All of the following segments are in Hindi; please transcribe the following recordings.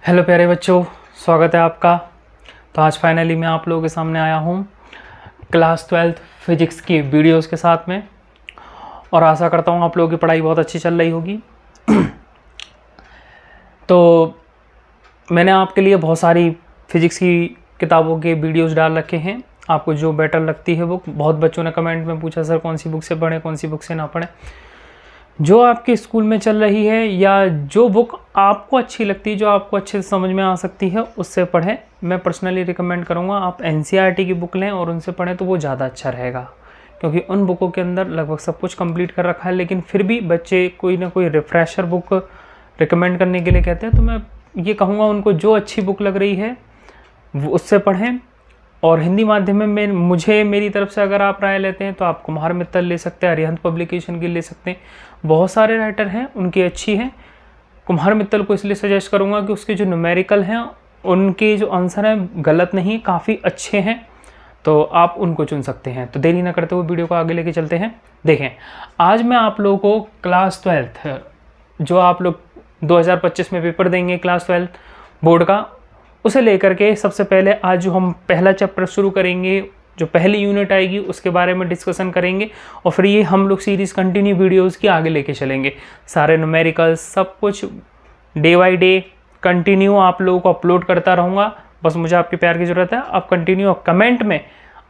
हेलो प्यारे बच्चों, स्वागत है आपका। तो आज फाइनली मैं आप लोगों के सामने आया हूँ क्लास 12th फिजिक्स की वीडियोस के साथ में, और आशा करता हूँ आप लोगों की पढ़ाई बहुत अच्छी चल रही होगी। तो मैंने आपके लिए बहुत सारी फिजिक्स की किताबों के वीडियोस डाल रखे हैं। आपको जो बेटर लगती है वो, बहुत बच्चों ने कमेंट में पूछा सर कौन सी बुक से पढ़ें, कौन सी बुक से ना पढ़ें। जो आपके स्कूल में चल रही है या जो बुक आपको अच्छी लगती है, जो आपको अच्छे से समझ में आ सकती है, उससे पढ़ें। मैं पर्सनली रिकमेंड करूँगा आप एनसीईआरटी की बुक लें और उनसे पढ़ें तो वो ज़्यादा अच्छा रहेगा, क्योंकि उन बुकों के अंदर लगभग सब कुछ कंप्लीट कर रखा है। लेकिन फिर भी बच्चे कोई ना कोई रिफ़्रेशर बुक रिकमेंड करने के लिए कहते हैं, तो मैं ये कहूँगा उनको जो अच्छी बुक लग रही है वो उससे पढ़ें। और हिंदी माध्यम में मेरी तरफ से अगर आप राय लेते हैं तो आप कुमार मित्तल ले सकते हैं, अरिहंत पब्लिकेशन की ले सकते हैं। बहुत सारे राइटर हैं, उनकी अच्छी हैं। कुमार मित्तल को इसलिए सजेस्ट करूंगा कि उसके जो न्यूमेरिकल हैं, उनके जो आंसर हैं गलत नहीं, काफ़ी अच्छे हैं, तो आप उनको चुन सकते हैं। तो देरी ना करते हुए वीडियो को आगे लेके चलते हैं। देखें, आज मैं आप लोगों को क्लास 12th जो आप लोग 2025 में पेपर देंगे क्लास 12 बोर्ड का, उसे लेकर के सबसे पहले आज जो हम पहला चैप्टर शुरू करेंगे, जो पहली यूनिट आएगी उसके बारे में डिस्कशन करेंगे। और फिर ये हम लोग सीरीज़ कंटिन्यू वीडियोस की आगे लेके चलेंगे। सारे न्यूमेरिकल्स सब कुछ डे बाय डे कंटिन्यू आप लोगों को अपलोड करता रहूँगा। बस मुझे आपके प्यार की ज़रूरत है। आप कंटिन्यू कमेंट में,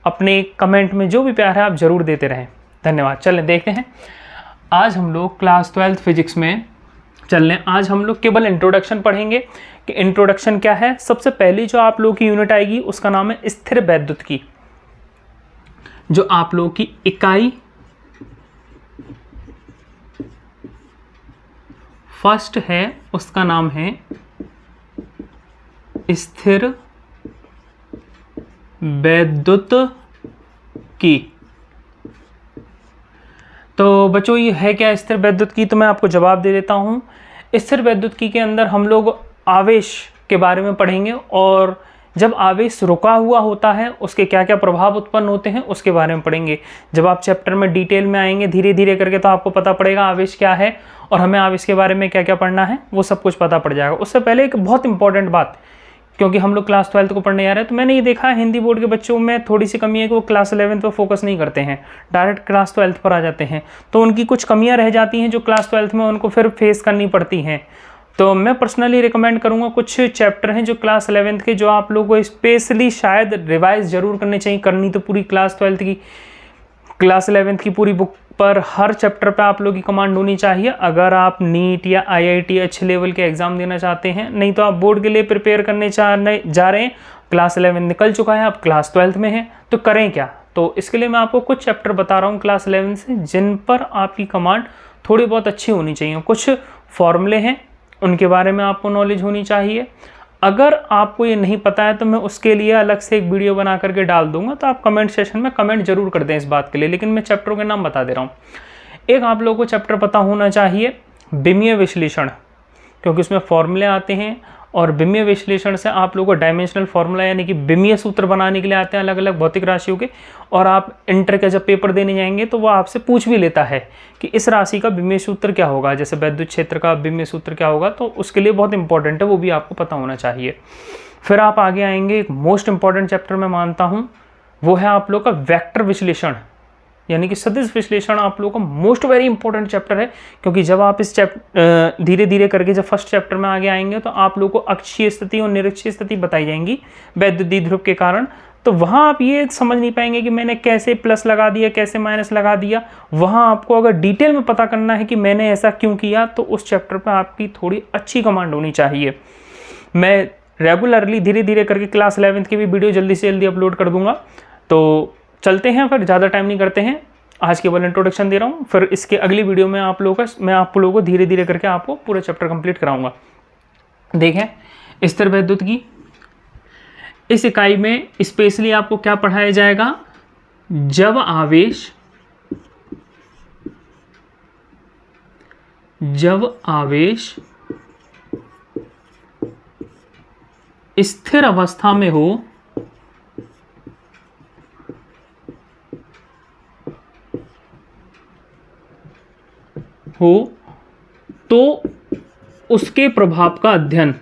अपने कमेंट में जो भी प्यार है आप ज़रूर देते रहें। धन्यवाद। चलें देखते हैं, आज हम लोग क्लास 12th फिजिक्स में चल लें। आज हम लोग केवल इंट्रोडक्शन पढ़ेंगे कि इंट्रोडक्शन क्या है। सबसे पहली जो आप लोगों की यूनिट आएगी उसका नाम है स्थिर वैद्युत की। जो आप लोगों की इकाई फर्स्ट है उसका नाम है स्थिर वैद्युत की। तो बच्चों ये है क्या स्थिर वैद्युत की, तो मैं आपको जवाब दे देता हूँ। स्थिर वैद्युत की के अंदर हम लोग आवेश के बारे में पढ़ेंगे, और जब आवेश रुका हुआ होता है उसके क्या क्या प्रभाव उत्पन्न होते हैं उसके बारे में पढ़ेंगे। जब आप चैप्टर में डिटेल में आएंगे धीरे धीरे करके तो आपको पता पड़ेगा आवेश क्या है और हमें आवेश के बारे में क्या क्या पढ़ना है, वो सब कुछ पता पड़ जाएगा। उससे पहले एक बहुत इंपॉर्टेंट बात, क्योंकि हम लोग क्लास 12th को पढ़ने जा रहे हैं, तो मैंने ये देखा हिंदी बोर्ड के बच्चों में थोड़ी सी कमी है कि वो क्लास 11th पर फोकस नहीं करते हैं, डायरेक्ट क्लास 12th पर आ जाते हैं। तो उनकी कुछ कमियां रह जाती हैं जो क्लास 12th में उनको फिर फेस करनी पड़ती हैं। तो मैं पर्सनली रिकमेंड करूंगा, कुछ चैप्टर हैं जो क्लास 11th के, जो आप लोगों को स्पेशली शायद रिवाइज जरूर करने चाहिए। करनी तो पूरी क्लास 12th की, क्लास 11th की पूरी बुक पर हर चैप्टर पे आप लोगों की कमांड होनी चाहिए, अगर आप नीट या आईआईटी अच्छे लेवल के एग्जाम देना चाहते हैं। नहीं तो आप बोर्ड के लिए प्रिपेयर करने जा रहे हैं, क्लास 11 निकल चुका है, आप क्लास 12th में हैं, तो करें क्या। तो इसके लिए मैं आपको कुछ चैप्टर बता रहा हूँ क्लास 11 से, जिन पर आपकी कमांड थोड़ी बहुत अच्छी होनी चाहिए। कुछ फॉर्मूले हैं उनके बारे में आपको नॉलेज होनी चाहिए। अगर आपको ये नहीं पता है तो मैं उसके लिए अलग से एक वीडियो बना करके डाल दूंगा, तो आप कमेंट सेशन में कमेंट जरूर कर दें इस बात के लिए। लेकिन मैं चैप्टरों के नाम बता दे रहा हूँ। एक आप लोगों को चैप्टर पता होना चाहिए विमीय विश्लेषण, क्योंकि उसमें फॉर्मूले आते हैं, और विमीय विश्लेषण से आप लोगों को डायमेंशनल फॉर्मूला यानी कि विमीय सूत्र बनाने के लिए आते हैं अलग अलग भौतिक राशियों के। और आप इंटर का जब पेपर देने जाएंगे तो वो आपसे पूछ भी लेता है कि इस राशि का विमीय सूत्र क्या होगा, जैसे वैद्युत क्षेत्र का विमीय सूत्र क्या होगा, तो उसके लिए बहुत इंपॉर्टेंट है, वो भी आपको पता होना चाहिए। फिर आप आगे आएंगे, एक मोस्ट इंपॉर्टेंट चैप्टर मैं मानता हूँ वो है आप लोग का वेक्टर विश्लेषण यानी कि सदिश विश्लेषण। आप लोगों का मोस्ट वेरी इंपॉर्टेंट चैप्टर है, क्योंकि जब आप इस धीरे धीरे करके जब फर्स्ट चैप्टर में आगे आएंगे तो आप लोगों को अक्षीय स्थिति और निरक्षीय स्थिति बताई जाएंगी वैद्युत द्विध्रुव के कारण। तो वहाँ आप ये समझ नहीं पाएंगे कि मैंने कैसे प्लस लगा दिया, कैसे माइनस लगा दिया। वहाँ आपको अगर डिटेल में पता करना है कि मैंने ऐसा क्यों किया, तो उस चैप्टर पर आपकी थोड़ी अच्छी कमांड होनी चाहिए। मैं रेगुलरली धीरे धीरे करके क्लास 11th की भी वीडियो जल्दी से जल्दी अपलोड कर दूंगा। तो चलते हैं, फिर ज़्यादा टाइम नहीं करते हैं, आज केवल इंट्रोडक्शन दे रहा हूँ। फिर इसके अगली वीडियो में मैं आप लोगों को धीरे धीरे करके आपको पूरा चैप्टर कंप्लीट कराऊंगा। देखें, स्थिर वैद्युत की इस इकाई में स्पेशली आपको क्या पढ़ाया जाएगा, जब आवेश स्थिर अवस्था में हो तो उसके प्रभाव का अध्ययन।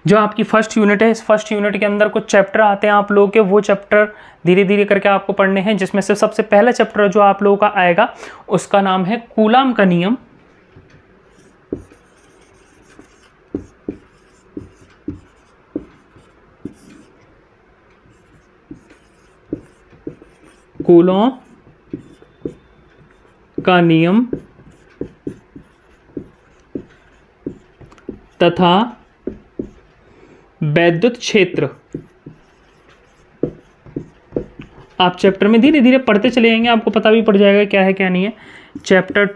जो आपकी फर्स्ट यूनिट है, इस फर्स्ट यूनिट के अंदर कुछ चैप्टर आते हैं आप लोगों के, वो चैप्टर धीरे धीरे करके आपको पढ़ने हैं, जिसमें से सबसे पहला चैप्टर जो आप लोगों का आएगा उसका नाम है कूलाम का नियम। कूलॉम का नियम तथा वैद्युत क्षेत्र। आप चैप्टर में धीरे धीरे पढ़ते चले जाएंगे, आपको पता भी पड़ जाएगा क्या है क्या नहीं है। चैप्टर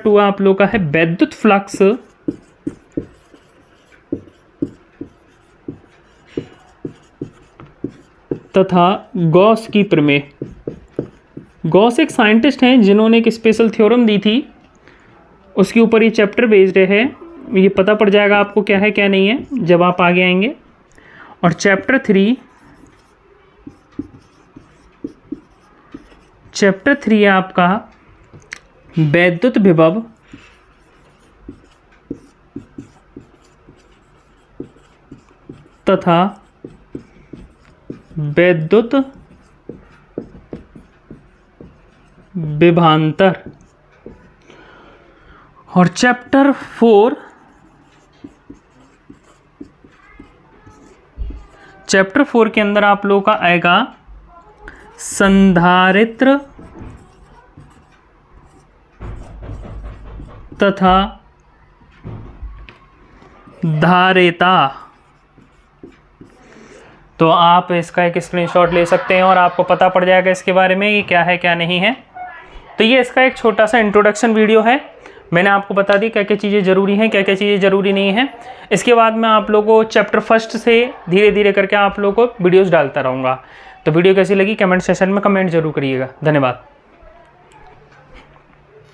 2 आप लोग का है वैद्युत फ्लक्स तथा गॉस की प्रमेय। गॉस एक साइंटिस्ट हैं जिन्होंने एक स्पेशल थ्योरम दी थी, उसके ऊपर ये चैप्टर बेस्ड है। ये पता पड़ जाएगा आपको क्या है क्या नहीं है जब आप आगे आएंगे। और चैप्टर 3 है आपका वैद्युत विभव तथा वैद्युत विभवांतर। और चैप्टर 4 के अंदर आप लोगों का आएगा संधारित्र तथा धारिता। तो आप इसका एक स्क्रीनशॉट ले सकते हैं और आपको पता पड़ जाएगा इसके बारे में ये क्या है क्या नहीं है। तो ये इसका एक छोटा सा इंट्रोडक्शन वीडियो है। मैंने आपको बता दी क्या क्या चीज़ें ज़रूरी हैं, क्या क्या चीज़ें ज़रूरी नहीं हैं। इसके बाद मैं आप लोगों को चैप्टर 1 से धीरे धीरे करके आप लोगों को वीडियोस डालता रहूँगा। तो वीडियो कैसी लगी कमेंट सेशन में कमेंट जरूर करिएगा। धन्यवाद।